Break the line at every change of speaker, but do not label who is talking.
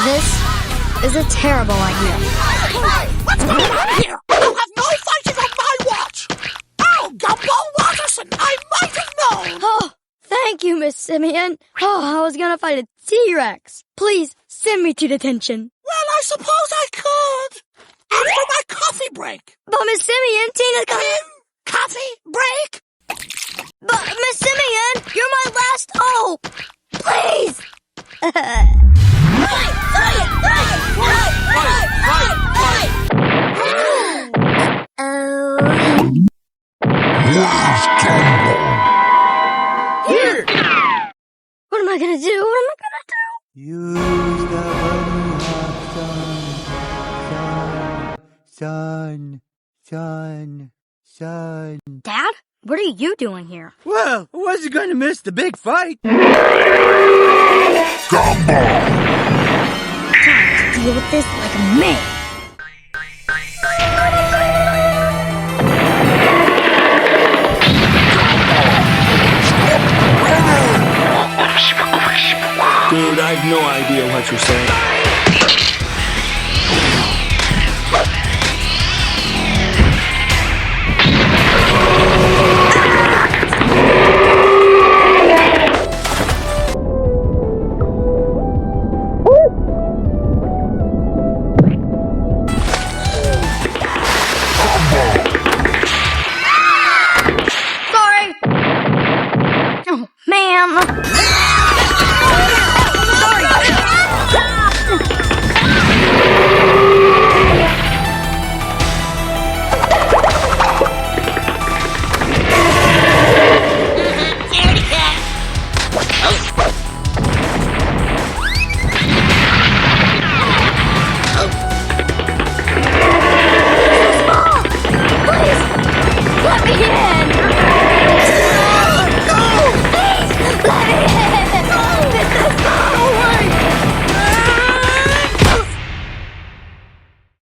This is a terrible idea.
Hey, what's going on here? You have no fighting on my watch! Oh, Gumball Watterson, I might have known!
Oh, thank you, Miss Simeon. Oh, I was gonna fight a T-Rex. Please, send me to detention.
Well, I suppose I could. After my coffee break.
But Miss Simeon, Tina's gonna...
Coffee break?
But Miss Simeon, you're my last hope. Please.
Here!
What am I gonna do? What am I gonna do?
Use the bunny hop son.
Dad, what are you doing here?
Well, I wasn't going to miss the big fight.
Time to deal with this like a man.
Dude, I have no idea what you're saying.